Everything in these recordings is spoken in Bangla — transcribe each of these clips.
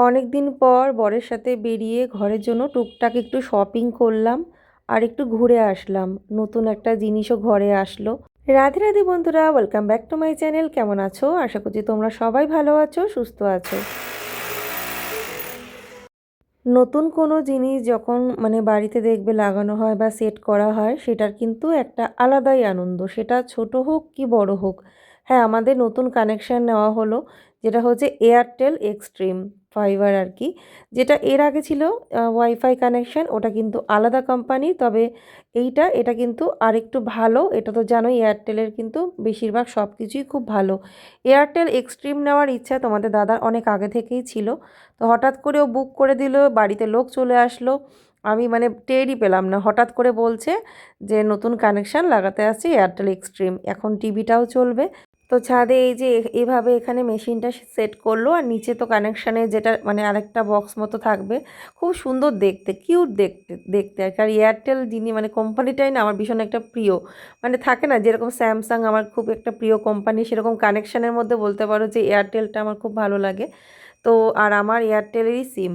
অনেক দিন পর বরের সাথে বেরিয়ে ঘরের জন্য টুকটাক একটু শপিং করলাম আর একটু ঘুরে আসলাম। নতুন একটা জিনিসও ঘরে আসলো। রাধে রাধে বন্ধুরা, welcome back to my channel. কেমন আছো? আশা করছি তোমরা সবাই ভালো আছো, সুস্থ আছো। নতুন কোনো জিনিস যখন বাড়িতে দেখবে লাগানো হয় বা সেট করা হয়, সেটার কিন্তু একটা আলাদাই আনন্দ, সেটা ছোট হোক কি বড় হোক। হ্যাঁ, আমাদের নতুন কানেকশান নেওয়া হলো, যেটা হচ্ছে এয়ারটেল এক্সট্রিম ফাইবার আর কি। যেটা এর আগে ছিল ওয়াইফাই কানেকশান, ওটা কিন্তু আলাদা কোম্পানি। তবে এটা কিন্তু আরেকটু ভালো। এটা তো জানোই এয়ারটেলের কিন্তু বেশিরভাগ সব কিছুই খুব ভালো। এয়ারটেল এক্সট্রিম নেওয়ার ইচ্ছা তোমাদের দাদার অনেক আগে থেকেই ছিল। তো হঠাৎ করে ও বুক করে দিল, বাড়িতে লোক চলে আসলো। আমি টেরই পেলাম না, হঠাৎ করে বলছে যে নতুন কানেকশান লাগাতে আসছি এয়ারটেল এক্সট্রিম, এখন টিভিটাও চলবে। তো ছাদে এই যে এভাবে এখানে মেশিনটা সেট করলো, আর নিচে তো কানেকশানে যেটা আরেকটা বক্স মতো থাকবে। খুব সুন্দর দেখতে, কিউট দেখতে দেখতে আর কি। আর এয়ারটেল যিনি কোম্পানিটাই না আমার ভীষণ একটা প্রিয়। থাকে না যেরকম স্যামসাং আমার খুব একটা প্রিয় কোম্পানি, সেরকম কানেকশানের মধ্যে বলতে পারো যে এয়ারটেলটা আমার খুব ভালো লাগে। তো আর আমার এয়ারটেলেরই সিম।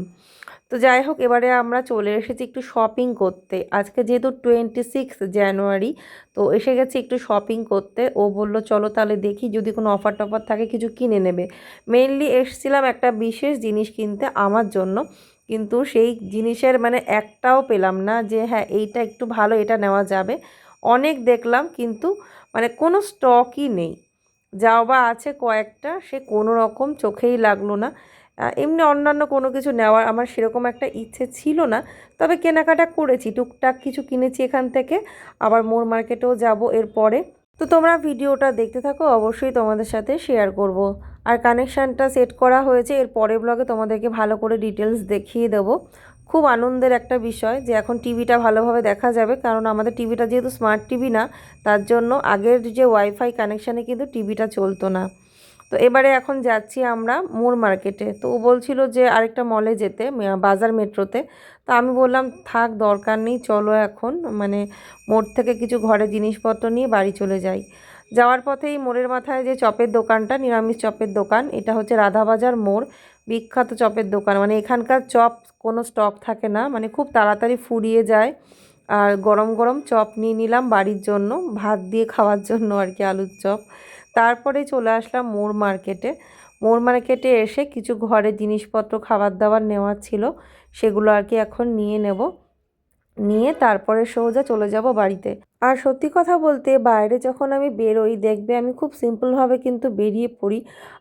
তো যাই হোক, এবারে আমরা চলে এসেছি একটু শপিং করতে। আজকে যেহেতু 26 জানুয়ারি, তো এসে গেছি একটু শপিং করতে। ও বলল চলো তাহলে দেখি যদি কোনো অফার টফার থাকে কিছু কিনে নেবে। মেইনলি এসছিলাম একটা বিশেষ জিনিস কিনতে আমার জন্য, কিন্তু সেই জিনিসের একটাও পেলাম না যে হ্যাঁ এইটা একটু ভালো, এটা নেওয়া যাবে। অনেক দেখলাম কিন্তু কোনো স্টকই নেই। যাও বা আছে কয়েকটা, সে কোনো রকম চোখেই লাগলো না। এমনি অন্যান্য কোনো কিছু নেওয়ার আমার সেরকম একটা ইচ্ছে ছিল না। তবে কেনাকাটা করেছি, টুকটাক কিছু কিনেছি এখান থেকে। আবার মোর মার্কেটেও যাব এরপরে। তো তোমরা ভিডিওটা দেখতে থাকো, অবশ্যই তোমাদের সাথে শেয়ার করব। আর কানেকশানটা সেট করা হয়েছে, এর পরের ব্লগে তোমাদেরকে ভালো করে ডিটেলস দেখিয়ে দেবো। খুব আনন্দের একটা বিষয় যে এখন টিভিটা ভালোভাবে দেখা যাবে, কারণ আমাদের টিভিটা যেহেতু স্মার্ট টিভি না, তার জন্য আগের যে ওয়াইফাই কানেকশানে কিন্তু টিভিটা চলতো না। তো এবারে এখন যাচ্ছি আমরা মোড় মার্কেটে। তো ও বলছিল যে আরেকটা মলে যেতে, বাজার মেট্রোতে। তো আমি বললাম থাক, দরকার নেই, চলো এখন মোড় থেকে কিছু ঘরে জিনিসপত্র নিয়ে বাড়ি চলে যাই। যাওয়ার পথেই মোড়ের মাথায় যে চপের দোকানটা, নিরামিষ চপের দোকান, এটা হচ্ছে রাধাবাজার মোড়। বিখ্যাত চপের দোকান, এখানকার চপ কোনো স্টক থাকে না, খুব তাড়াতাড়ি ফুরিয়ে যায়। আর গরম গরম চপ নিয়ে নিলাম বাড়ির জন্য, ভাত দিয়ে খাওয়ার জন্য আর কি, আলুর চপ। তারপরে চলে আসলাম মোড় মার্কেটে। মোড় মার্কেটে এসে কিছু ঘরে জিনিসপত্র খাবার দাবার নেওয়ার ছিল, সেগুলো আর কি এখন নিয়ে নেব। নিয়ে তারপরে সোজা চলে যাব বাড়িতে। আর সত্যি কথা বলতে বাইরে যখন আমি বেরোই, দেখবে আমি খুব সিম্পলভাবে কিন্তু বেরিয়ে পড়ি।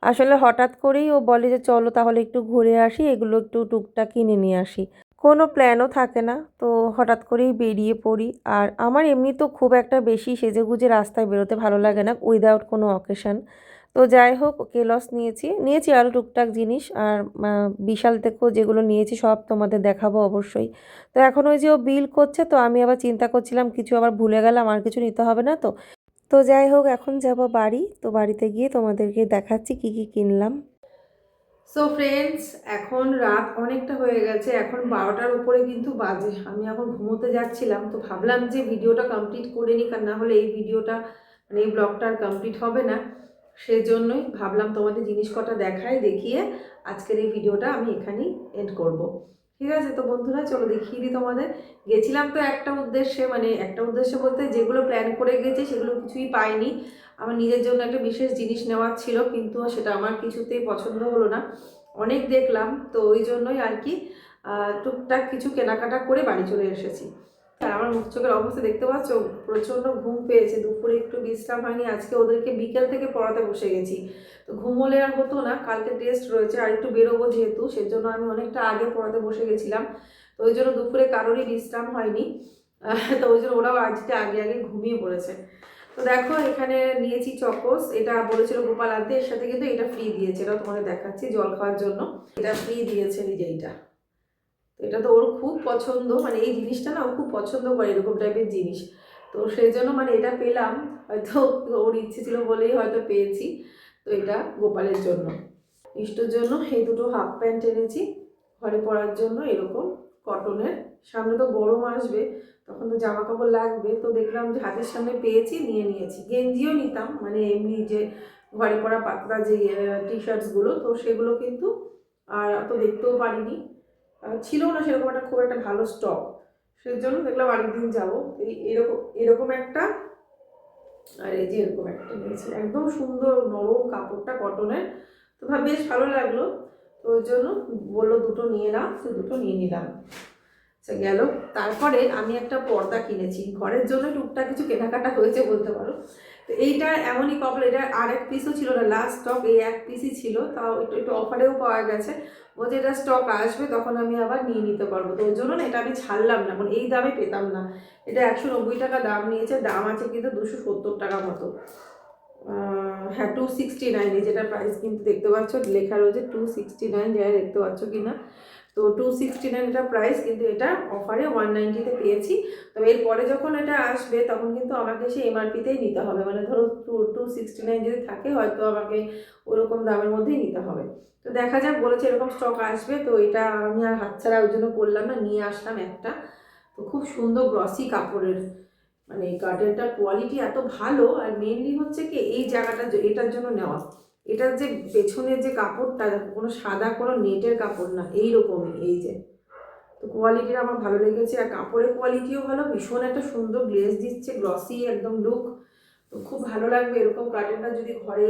আসলে হঠাৎ করেই ও বলে যে চলো তাহলে একটু ঘুরে আসি, এগুলো একটু টুকটাক কিনে নিয়ে আসি। কোনো প্ল্যানও থাকে না, তো হঠাৎ করেই বেরিয়ে পড়ি। আর আমার এমনি তো খুব একটা বেশি সেজেগুজে রাস্তায় বেরোতে ভালো লাগে না উইদাউট কোনো অকেশন। তো যাই হোক, কেলস নিয়েছি নিয়েছি আরও টুকটাক জিনিস। আর বিশাল থেকেও যেগুলো নিয়েছি সব তোমাদের দেখাবো অবশ্যই। তো এখন ওই যে ও বিল করছে, তো আমি আবার চিন্তা করছিলাম কিছু আবার ভুলে গেলাম, আর কিছু নিতে হবে না তো। তো যাই হোক, এখন যাব বাড়ি। তো বাড়িতে গিয়ে তোমাদেরকে দেখাচ্ছি কি কি কিনলাম। সো ফ্রেন্ডস, এখন রাত অনেকটা হয়ে গেছে, এখন 12টার উপরে কিন্তু বাজে। আমি এখন ঘুমোতে যাচ্ছিলাম, তো ভাবলাম যে ভিডিওটা কমপ্লিট করে নিই, কারণ না হলে এই ভিডিওটা এই ব্লগটা আর কমপ্লিট হবে না। সেজন্যই ভাবলাম তোমাদের জিনিস কটা দেখিয়ে আজকের এই ভিডিওটা আমি এখানেই এন্ড করব। ঠিক আছে, তো বন্ধুরা চলো দেখিয়ে দিই তোমাদের। গেছিলাম তো একটা উদ্দেশ্যে, একটা উদ্দেশ্য বলতে যেগুলো প্ল্যান করে গেছি সেগুলো কিছুই পাইনি। আমার নিজের জন্য একটা বিশেষ জিনিস নেওয়ার ছিল, কিন্তু সেটা আমার কিছুতেই পছন্দ হলো না। অনেক দেখলাম, তো ওই জন্যই আর কি টুকটাক কিছু কেনাকাটা করে বাড়ি চলে এসেছি। আর আমার মুখ চোখের অবস্থা দেখতে পাচ্ছ, প্রচণ্ড ঘুম পেয়েছে। দুপুরে একটু বিশ্রাম হয়নি, আজকে ওদেরকে বিকেল থেকে পড়াতে বসে গেছি। তো ঘুমোলে আর হতো না, কালকে টেস্ট রয়েছে আর একটু বেরোবো যেহেতু, সেজন্য আমি অনেকটা আগে পড়াতে বসে গেছিলাম। তো ওই জন্য দুপুরে কারোরই বিশ্রাম হয়নি। তো ওই জন্য ওরাও আজকে আগে আগে ঘুমিয়ে পড়েছে। তো দেখো এখানে নিয়েছি চকোস, এটা বলেছিল গোপাল আনতে, এর সাথে কিন্তু এটা ফ্রি দিয়েছে, এটা তোমাদের দেখাচ্ছি জল খাওয়ার জন্য। এটা ফ্রি দিয়েছে, নিজে এইটা। এটা তো ওর খুব পছন্দ, এই জিনিসটা না ও খুব পছন্দ করে এরকম টাইপের জিনিস। তো সেই জন্য এটা পেলাম, হয়তো ওর ইচ্ছে ছিল বলেই হয়তো পেয়েছি। তো এটা গোপালের জন্য, ইষ্টর জন্য এই দুটো হাফ প্যান্ট এনেছি ঘরে পরার জন্য, এরকম কটনের। সামনে তো গরম আসবে, তখন তো জামা কাপড় লাগবে, তো দেখলাম যে হাতের সামনে পেয়েছি, নিয়ে নিয়েছি। গেঞ্জিও নিতাম, এমনি যে ঘরে পরা পাতলা যে টি শার্টসগুলো, তো সেগুলো কিন্তু আর অত দেখতেও পারিনি, ছিল না সেরকম একটা খুব একটা ভালো স্টক, সেই জন্য দেখলাম আরেক দিন যাবো। এরকম এরকম একটা, আর এই যে এরকম একটা নিয়েছি, একদম সুন্দর নরম কাপড়টা কটনের, তো বেশ ভালো লাগলো, তো ওই জন্য বললো দুটো নিয়ে নাও, তো দুটো নিয়ে নিলাম। আচ্ছা গেল। তারপরে আমি একটা পর্দা কিনেছি, ঘরের জন্য টুকটাক কিছু কেনাকাটা হয়েছে বলতে পারো। তো এইটা এমনই কপাল, এটা আর এক পিসও ছিল না, লাস্ট স্টক এই এক পিসই ছিল, তাও একটু একটু অফারেও পাওয়া গেছে। বলছে এটা স্টক আসবে তখন আমি আবার নিয়ে নিতে পারবো, তো ওই জন্য না এটা আমি ছাড়লাম না, মানে এই দামে পেতাম না। এটা 190 টাকা দাম নিয়েছে, দাম আছে কিন্তু 270 টাকা মতো। হ্যাঁ 269, যেটা প্রাইস কিন্তু দেখতে পাচ্ছ লেখা রয়েছে 269, যাই দেখতে পাচ্ছ কি না। তো 269 এটা প্রাইস, কিন্তু এটা অফারে 190-তে পেয়েছি। তবে এরপরে যখন এটা আসবে তখন কিন্তু আমাকে সেই এমআরপিতেই নিতে হবে, মানে ধরো 269 যদি থাকে হয়তো আমাকে ওরকম দামের মধ্যেই নিতে হবে। তো দেখা যাক, বলেছে এরকম স্টক আসবে, তো এটা আমি আর হাতছাড়া ওই জন্য করলাম না, নিয়ে আসলাম একটা। তো খুব সুন্দর গ্লসি কাপড়ের, মানে এই গার্ডেনটার কোয়ালিটি এত ভালো, আর মেনলি হচ্ছে কি এই জায়গাটা এটার জন্য নেওয়া, এটার যে পেছনের যে কাপড়টা কোনো সাদা কোনো নেটের কাপড় না, এইরকমই এই যে, তো কোয়ালিটিটা আমার ভালো লেগেছে, আর কাপড়ের কোয়ালিটিও ভালো, ভীষণ একটা সুন্দর গ্লেজ দিচ্ছে, গ্লসি একদম লুক। তো খুব ভালো লাগবে এরকম কার্টেনটা যদি ঘরে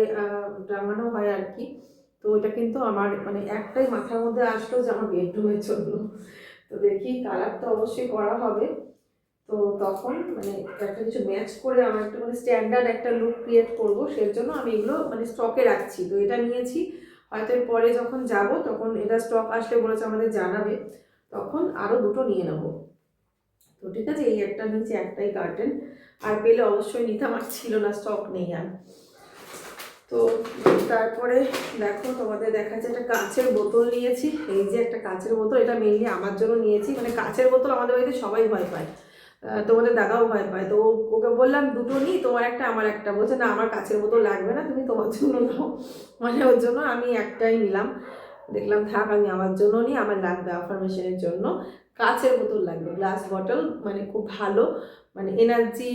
টাঙানো হয় আর কি। তো এটা কিন্তু আমার মানে একটাই মাথার মধ্যে আসলো যে আমার বেডরুমের জন্য, তো দেখি কালার তো অবশ্যই করা হবে। তো তখন মানে একটা কিছু ম্যাচ করে আমার একটা মানে স্ট্যান্ডার্ড একটা লুক ক্রিয়েট করবো, সেই জন্য আমি এগুলো মানে স্টকে রাখছি। তো এটা নিয়েছি, হয়তো এর পরে যখন যাব তখন এটা স্টক আসলে বলেছে আমাদের জানাবে, তখন আরও দুটো নিয়ে নেব। তো ঠিক আছে, এই একটা নিচে একটাই কার্টেন, আর পেলে অবশ্যই নিতে, আমার ছিল না, স্টক নেই আর। তো তারপরে দেখো তোমাদের দেখাচ্ছে একটা কাঁচের বোতল নিয়েছি, এই যে একটা কাঁচের বোতল, এটা মেনলি আমার জন্য নিয়েছি, মানে কাঁচের বোতল আমাদের বাড়িতে সবাই ভয় পায়, তোমাদের দাদাও ভয় পায়। তো ওকে বললাম দুটো নিই, তোমার একটা আমার একটা, বলছে না আমার কাঁচের বোতল লাগবে না, তুমি তোমার জন্য নাও, মানে ওর জন্য আমি একটাই নিলাম। দেখলাম থাক আমি আমার জন্য নিই, আমার লাগবে আফার্মেশনের জন্য কাঁচের বোতল লাগবে, গ্লাস বটল, মানে খুব ভালো, মানে এনার্জি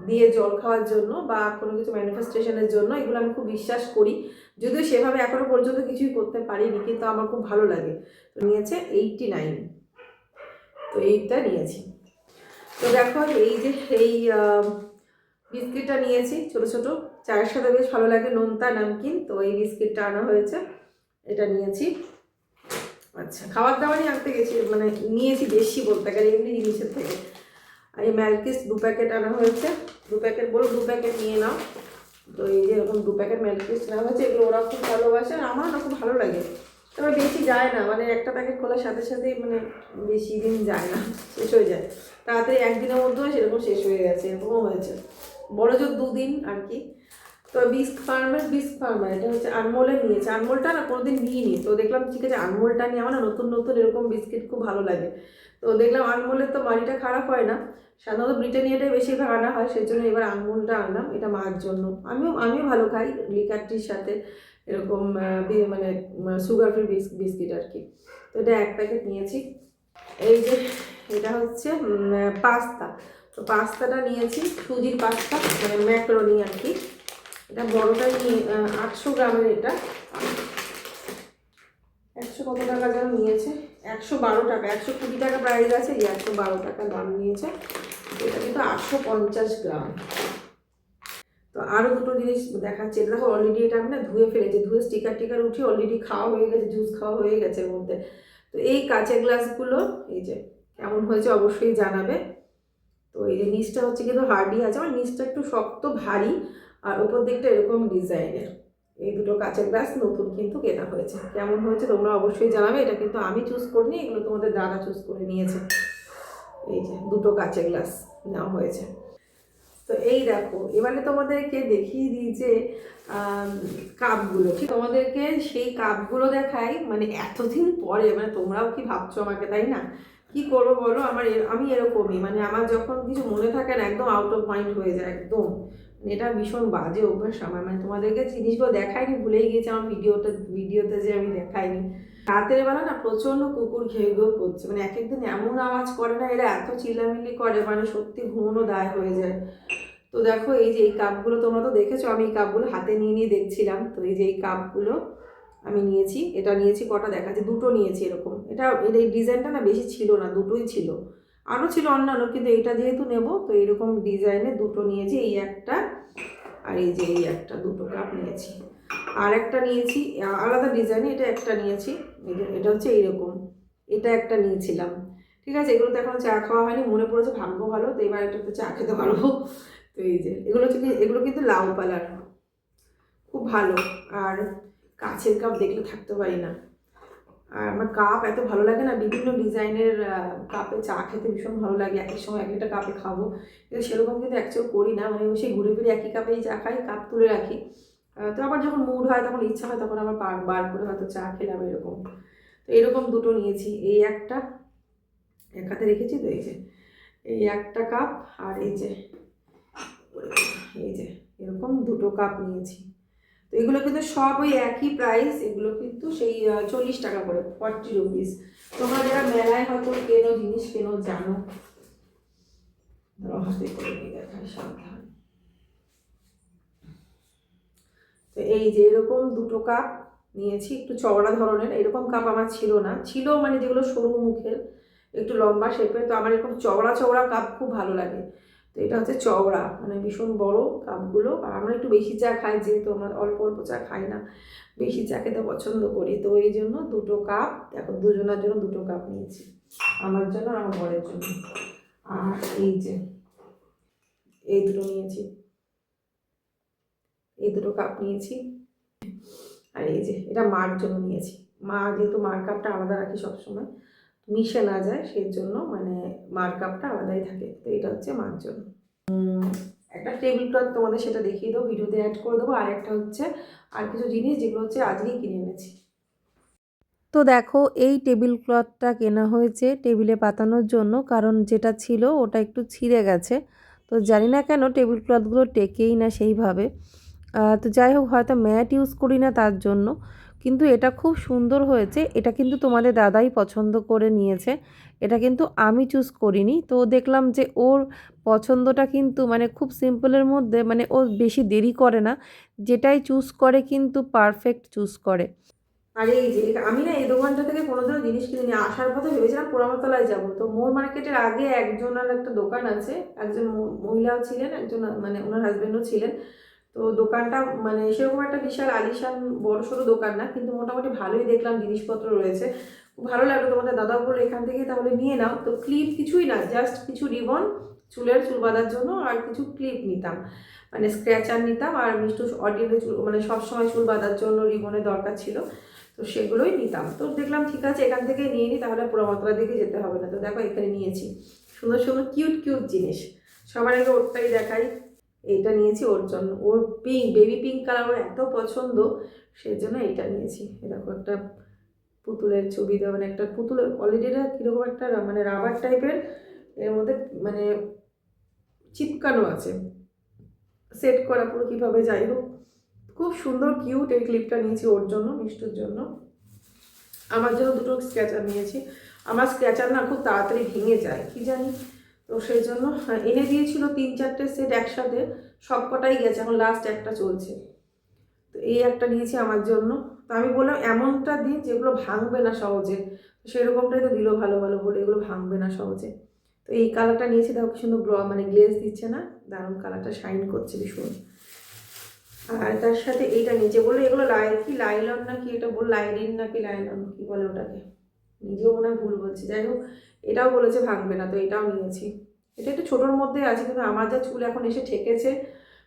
দিয়ে জল খাওয়ার জন্য বা কোনো কিছু ম্যানিফেস্টেশনের জন্য, এগুলো আমি খুব বিশ্বাস করি, যদিও সেভাবে এখনো পর্যন্ত কিছুই করতে পারিনি, কিন্তু আমার খুব ভালো লাগে। তো নিয়েছে 89, তো এইটা নিয়েছি। তো দেখো এই যে এই বিস্কিটটা নিয়েছি, ছোট ছোট, চায়ের সাথে বেশ ভালো লাগে, নোনতা নামকিন, তো এই বিস্কিটটা আনা হয়েছে, এটা নিয়েছি। আচ্ছা খাবার দাবারই আনতে গেছি, মানে নিয়েছি বেশি বলতে গেলে এমনি জিনিসের থেকে। আর এই ম্যালকিস 2 প্যাকেট আনা হয়েছে, 2 প্যাকেট বলো 2 প্যাকেট নিয়ে নাও। তো এই যে এরকম 2 প্যাকেট ম্যালকিস নেওয়া হয়েছে, এগুলো ওরা খুব ভালোবাসে, আমার না খুব ভালো লাগে, তবে বেশি যায় না, মানে একটা প্যাকেট খোলার সাথে সাথেই মানে বেশি দিন যায় না, শেষ হয়ে যায় তাড়াতাড়ি, একদিনের মধ্যেও সেরকম শেষ হয়ে গেছে, এরকমও হয়েছে, বড় জোর 2 দিন আর কি। তো বিস্ক ফার্মার এটা হচ্ছে আনমোলের নিয়েছে, আনমোলটা না কোনোদিন নিইনি, তো দেখলাম ঠিক আছে আনমোলটা নিয়ে, আমার না নতুন নতুন এরকম বিস্কিট খুব ভালো লাগে। তো দেখলাম আনমোলের তো বাড়িটা খারাপ হয় না, সাধারণত ব্রিটানিয়াটাই বেশিরভাগ আনা হয়, সেই জন্য এবার আনমোলটা আনলাম, এটা মার জন্য, আমিও ভালো খাই লিকারটির সাথে এরকম মানে সুগার ফ্রি বিস্কিট আর কি। তো এটা 1 প্যাকেট নিয়েছি। এই যে এটা হচ্ছে পাস্তা, তো পাস্তাটা নিয়েছি, সুজির পাস্তা, মানে ম্যাকারনি আর কি, এটা বড়টাই নিয়ে 800 গ্রামের, এটা 100 কত টাকা যেন নিয়েছে, 112 টাকা, 120 টাকা প্রাইস আছে, 112 টাকা দাম নিয়েছে, এটা কিন্তু 850 গ্রাম। তো আরও দুটো জিনিস দেখাচ্ছে, এটা দেখো অলরেডি এটা আমি না ধুয়ে ফেলেছি, ধুয়ে স্টিকার টিকার উঠিয়ে অলরেডি খাওয়া হয়ে গেছে, জুস খাওয়া হয়ে গেছে এর মধ্যে। তো এই কাঁচের গ্লাসগুলো এই যে কেমন হয়েছে অবশ্যই জানাবে। তো এই যে নিচটা হচ্ছে কিন্তু হার্ডি আছে, আমার নিচটা একটু শক্ত ভারী, আর ওপর দিকটা এরকম ডিজাইনের। এই দুটো কাঁচের গ্লাস নতুন কিন্তু কেনা হয়েছে, কেমন হয়েছে তোমরা অবশ্যই জানাবে, এটা কিন্তু আমি চুজ করিনি, এগুলো তোমাদের দাদা চুজ করে নিয়েছে। এই যে দুটো কাঁচের গ্লাস নেওয়া হয়েছে। তো এই দেখো এবারে তোমাদেরকে দেখিয়ে দিই যে কাপগুলো, ঠিক তোমাদেরকে সেই কাপগুলো দেখাই, মানে এতদিন পরে, মানে তোমরাও কি ভাবছো আমাকে, তাই না? কি করবো বলো, আমি এরকমই, মানে আমার যখন কিছু মনে থাকে না একদম আউট অফ মাইন্ড হয়ে যায় একদম, এটা ভীষণ বাজে অভ্যাস আমার, মানে তোমাদেরকে জিনিসগুলো দেখাইনি, ভুলেই গিয়েছি আমার ভিডিওতে যে আমি দেখাইনি। রাতের বেলা না প্রচণ্ড কুকুর ঘেউ ঘেউ করছে, মানে এক একদিন এমন আওয়াজ করে না, এরা এত চিল্লামিল্লি করে, মানে সত্যি ঘুমোনো দায় হয়ে যায়। তো দেখো এই যে এই কাপগুলো তোমরা তো দেখেছো, আমি এই কাপগুলো হাতে নিয়ে নিয়ে দেখছিলাম, তো এই যে এই কাপগুলো আমি নিয়েছি, এটা নিয়েছি কটা দেখাচ্ছি, দুটো নিয়েছি এরকম। এই ডিজাইনটা না বেশি ছিল না, দুটোই ছিল, আরও ছিল অন্যান্য, কিন্তু এইটা যেহেতু নেব তো এইরকম ডিজাইনে দুটো নিয়েছি, এই একটা আর এই যে এই একটা, দুটো কাপ নিয়েছি। আর একটা নিয়েছি আলাদা ডিজাইনে, এটা একটা নিয়েছি, এটা হচ্ছে এইরকম, এটা একটা নিয়েছিলাম। ঠিক আছে, এগুলো তো এখন চা খাওয়া হয়নি, মনে পড়েছে, ভাগ্য ভালো, তো এবার একটু চা খেতে পারবো। তো এই যে এগুলো হচ্ছে, এগুলো কিন্তু লাউ পালার, খুব ভালো। আর কাছের কাপ দেখলে থাকতে পারি না। আর আমার কাপ এত ভালো লাগে না, বিভিন্ন ডিজাইনের কাপে চা খেতে ভীষণ ভালো লাগে, এক এক সময় এক একটা কাপে খাবো, কিন্তু সেরকম কিন্তু অ্যাকচুয়ালি করি না, মানে সেই ঘুরে ফিরে একই কাপেই চা খাই, কাপ তুলে রাখি। তো আবার যখন মুড হয়, তখন ইচ্ছা হয়, তখন আবার বার করে হয়তো চা খেলাম এরকম। তো এরকম দুটো নিয়েছি, এই একটা এক হাতে রেখেছি, তো এই যে এই একটা কাপ, আর এই যে এরকম দুটো কাপ নিয়েছি। তো এগুলো কিন্তু সব ওই একই প্রাইস, এগুলো কিন্তু সেই 40 টাকা করে, 40 রুপিস। তোমরা যারা মেলায় হয়তো কেনো, জিনিস কেনো, জানো। হাতে করে নিয়ে দেখাই সাবধান। তো এই যে এরকম দুটো কাপ নিয়েছি, একটু চওড়া ধরনের, এরকম কাপ আমার ছিল না, ছিল মানে যেগুলো সরু মুখের, একটু লম্বা শেপের, তো আমার এরকম চওড়া চওড়া কাপ খুব ভালো লাগে। তো এটা হচ্ছে চওড়া, মানে ভীষণ বড় কাপগুলো। আর আমরা একটু বেশি চা খাই, যেহেতু আমরা অল্প অল্প চা খাই না, বেশি চা খেতে পছন্দ করি, তো এই জন্য দুটো কাপ, এখন দুজনের জন্য দুটো কাপ নিয়েছি, আমার জন্য আর আমার বরের জন্য। আর এই যে এই দুটো নিয়েছি, এই দুটো কাপ নিয়েছি। আর এই যে এটা মার জন্য নিয়েছি, মা যেহেতু মার কাপটা আলাদা রাখি সবসময়, মিশে না যায়, সেই জন্য মানে মার কাপটা আলাদাই থাকে, তো এটা হচ্ছে মার জন্য। একটা টেবিল ক্লথ তোমাদের সেটা দেখিয়ে দেবো, ভিডিওতে অ্যাড করে দেবো। আর একটা হচ্ছে আর কিছু জিনিস যেগুলো হচ্ছে আজকেই কিনে এনেছি। তো দেখো, এই টেবিল ক্লথটা কেনা হয়েছে টেবিলে পাতানোর জন্য, কারণ যেটা ছিল ওটা একটু ছিঁড়ে গেছে। তো জানি না কেন টেবিল ক্লথগুলো টেকেই না সেইভাবে। তো যাই হোক, হয়তো ম্যাট ইউজ করি না তার জন্য, কিন্তু এটা খুব সুন্দর হয়েছে। এটা কিন্তু তোমাদের দাদাই পছন্দ করে নিয়েছে, এটা কিন্তু আমি চুজ করিনি। তো দেখলাম যে ওর পছন্দটা কিন্তু মানে খুব সিম্পলের মধ্যে, মানে ও বেশি দেরি করে না, যেটাই চুজ করে কিন্তু পারফেক্ট চুজ করে। আর এই যে আমি না এই দোকানটা থেকে কোনোদিনও জিনিস কিনিনি, আসার পথে ভেবেছিলাম পোড়ামাতলায় যাবো, তো মোর মার্কেটের আগে একজনের একটা দোকান আছে, একজন মহিলাও ছিলেন, একজন মানে ওনার হাজবেন্ডও ছিলেন। তো দোকানটা মানে সেরকম একটা বিশাল আলিশান বড় সড়ো দোকান না, কিন্তু মোটামুটি ভালোই দেখলাম জিনিসপত্র রয়েছে, খুব ভালো লাগলো। তোমাদের দাদা বললো এখান থেকে তাহলে নিয়ে নাও। তো ক্লিপ কিছুই না, জাস্ট কিছু রিবন, চুল বাঁধার জন্য, আর কিছু ক্লিপ নিতাম, মানে স্ক্র্যাচার নিতাম, আর মিষ্টু অডিয়েন্সে চুল মানে সবসময় চুল বাঁধার জন্য রিবনের দরকার ছিল, তো সেগুলোই নিতাম। তো দেখলাম ঠিক আছে এখান থেকে নিয়ে নিই, তাহলে পোড়ামাতলার দিকে যেতে হবে না। তো দেখো এখানে নিয়েছি সুন্দর সুন্দর কিউট কিউট জিনিস। সবার আগে ওরটাই দেখাই, এইটা নিয়েছি ওর জন্য, ওর পিঙ্ক, বেবি পিঙ্ক কালার ওর এত পছন্দ, সেই জন্য এইটা নিয়েছি। এরকম একটা পুতুলের ছবি দেওয়া, মানে একটা পুতুলের অলরেডি এটা কীরকম একটা মানে রাবার টাইপের, এর মধ্যে মানে চিপকানো আছে, সেট করা পুরো কীভাবে, যাই হোক খুব সুন্দর কিউট। এই ক্লিপটা নিয়েছি ওর জন্য, মিষ্টুর জন্য। আমার জন্য দুটো স্কেচার নিয়েছি, আমার স্কেচার না খুব তাড়াতাড়ি ভেঙে যায় কি জানি, তো সেই জন্য এনে দিয়েছিল 3-4টে সেট একসাথে, সব কটাই গেছে, এখন লাস্ট একটা চলছে। তো এই একটা নিয়েছি আমার জন্য। তো আমি বললাম এমনটা দিন যেগুলো ভাঙবে না সহজে, তো সেরকমটাই তো দিল ভালো ভালো বলে, এগুলো ভাঙবে না সহজে। তো এই কালারটা নিয়েছি, দেখো কি সুন্দর মানে গ্লেজ দিচ্ছে না, দারুণ কালারটা শাইন করছে ভীষণ। আর তার সাথে এইটা নিচে বললো এগুলো কি লাইলন না কি, এটা বল লাইলিন নাকি লাইলন কি বলে ওটাকে, নিজেও মনে হয় ভুল বলছি, যাই হোক এটাও বলেছে ভাঙবে না, তো এটাও নিয়েছি। এটা একটু ছোটোর মধ্যে আছে, কিন্তু আমার যা চুল এখন এসে ঠেকেছে,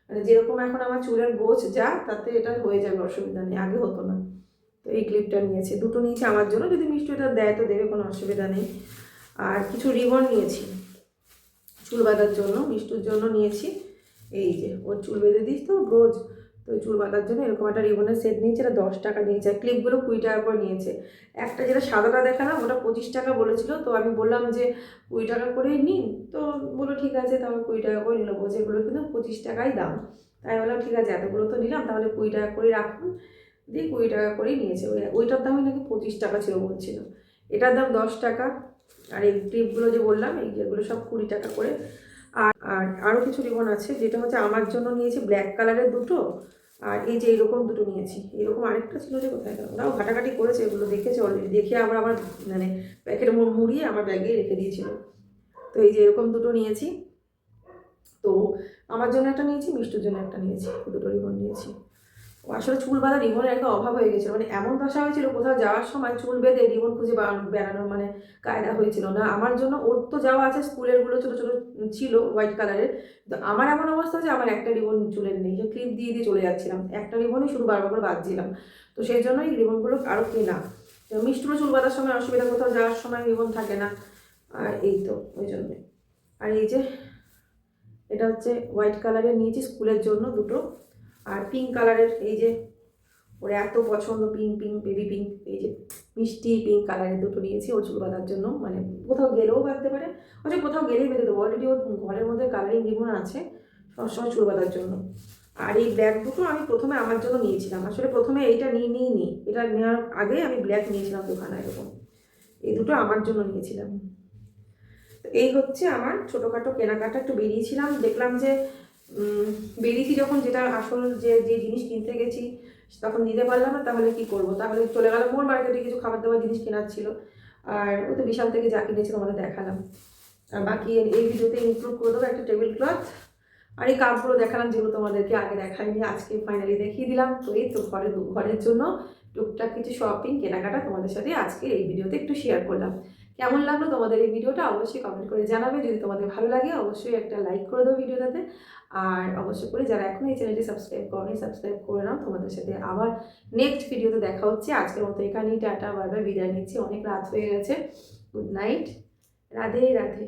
মানে যেরকম এখন আমার চুলের গোছ যা, তাতে এটা হয়ে যাবে, অসুবিধা নেই, আগে হতো না। তো এই ক্লিপটা নিয়েছি, দুটো নিয়েছি আমার জন্য, যদি মিষ্টি এটা দেয় তো দেবে, কোনো অসুবিধা নেই। আর কিছু রিবন নিয়েছি চুল বাঁধার জন্য, মিষ্টুর জন্য নিয়েছি। এই যে ওর চুল বেঁধে দিস তো রোজ, তো ওই চুল বাঁধার জন্য এরকম একটা রিবনের সেট নিয়েছে, এটা 10 টাকা নিয়েছে, আর ক্লিপগুলো 20 টাকা করে নিয়েছে। একটা যেটা সাদাটা দেখালাম ওটা 25 টাকা বলেছিল, তো আমি বললাম যে 20 টাকা করেই নিন, তো বললো ঠিক আছে, তাহলে 20 টাকা করে নিল, বলছে এগুলো কিন্তু 25 টাকাই দাম। তাই বললাম ঠিক আছে, এতগুলো তো নিলাম, তাহলে 20 টাকা করেই রাখুন, দিয়ে 20 টাকা করেই নিয়েছে। ওইটার দামই নাকি 25 টাকা ছিল বলছিল, এটার দাম 10 টাকা। আর এই ক্লিপগুলো যে বললাম এই যেগুলো সব 20 টাকা করে। আর আরও কিছু রিবন আছে, যেটা হচ্ছে আমার জন্য নিয়েছি ব্ল্যাক কালারের দুটো, আর এই যে এইরকম দুটো নিয়েছি, এরকম আরেকটা ছিল যে কোথায় গেল, ওরাও ঘাটাঘাটি করেছে, এগুলো দেখেছে অলরেডি, দেখে আবার আমার মানে প্যাকেটে মুড়িয়ে আমার ব্যাগে রেখে দিয়েছিল। তো এই যে এরকম দুটো নিয়েছি, তো আমার জন্য একটা নিয়েছি, মিষ্টুর জন্য একটা নিয়েছি, দুটো রিবন নিয়েছি। আসলে চুল বাঁধা রিবনের একদম অভাব হয়ে গেছিলো, মানে এমন দশা হয়েছিল কোথাও যাওয়ার সময় চুল বেঁধে রিবন খুঁজে বেড়ানোর মানে কায়দা হয়েছিল না আমার জন্য। ওর তো যাওয়া আছে, স্কুলেরগুলো ছোটো ছোটো ছিল হোয়াইট কালারের, তো আমার এমন অবস্থা যে আমার একটা রিবন চুলের নেই, যে ক্লিপ দিয়ে দিয়ে চলে যাচ্ছিলাম, একটা রিবনই শুধু বারবার করে বাঁধছিলাম। তো সেই জন্যই রিবনগুলো আরও কেনা। তো মিষ্টুরও চুল বাঁধার সময় অসুবিধা, কোথাও যাওয়ার সময় রিবন থাকে না, আর এই তো ওই জন্যে। আর এই যে এটা হচ্ছে হোয়াইট কালারের নিয়েছি স্কুলের জন্য দুটো, আর পিঙ্ক কালারের, এই যে ওর এত পছন্দ পিঙ্ক পিঙ্ক বেবি পিঙ্ক, এই যে মিষ্টি পিঙ্ক কালারের দুটো নিয়েছি ওর চুল বাঁধার জন্য, মানে কোথাও গেলেও বাঁধতে পারে, যে কোথাও গেলেই বেঁধে দেবো, অলরেডি ওর ঘরের মধ্যে কালারিং রিবন আছে সবসময় চুল বাঁধার জন্য। আর এই ব্ল্যাক দুটো আমি প্রথমে আমার জন্য নিয়েছিলাম, আসলে প্রথমে এইটা নিই এটা নেওয়ার আগে আমি ব্ল্যাক নিয়েছিলাম দোকানে, এরকম এই দুটো আমার জন্য নিয়েছিলাম। এই হচ্ছে আমার ছোটোখাটো কেনাকাটা, একটু বেরিয়েছিলাম, দেখলাম যে বেরিয়েছি যখন, যেটা আসল যে যে জিনিস কিনতে গেছি তখন নিতে পারলাম না, তাহলে কি করব, তাহলে চলে গেলাম মোর মার্কেটে, কিছু খাবার দাবার জিনিস কেনার ছিল, আর ওই তো বিশাল থেকে যা কিনেছি তোমাদের দেখালাম। আর বাকি এই ভিডিওতে ইনক্লুড করে দেবো একটা টেবিল ক্লথ, আর এই কাপগুলো দেখালাম যেগুলো তোমাদেরকে আগে দেখাইনি, আজকে ফাইনালি দেখিয়ে দিলাম। তো এই তো ঘরের জন্য টুকটাক কিছু শপিং কেনাকাটা তোমাদের সাথে আজকে এই ভিডিওতে একটু শেয়ার করলাম। কেমন লাগলো তোমাদের এই ভিডিওটা অবশ্যই কমেন্ট করে জানাবে, যদি তোমাদের ভালো লাগে অবশ্যই একটা লাইক করে দেবো ভিডিওটাতে, আর অবশ্যই করে যারা এখন এই চ্যানেলটি সাবস্ক্রাইব করোনি সাবস্ক্রাইব করে নাও। তোমাদের সাথে আবার নেক্সট ভিডিওতে দেখা হচ্ছে, আজকের মতো এখানেই টাটা বাই বাই, বিদায় নিচ্ছি, অনেক রাত হয়ে গেছে, গুড নাইট, রাধে রাধে।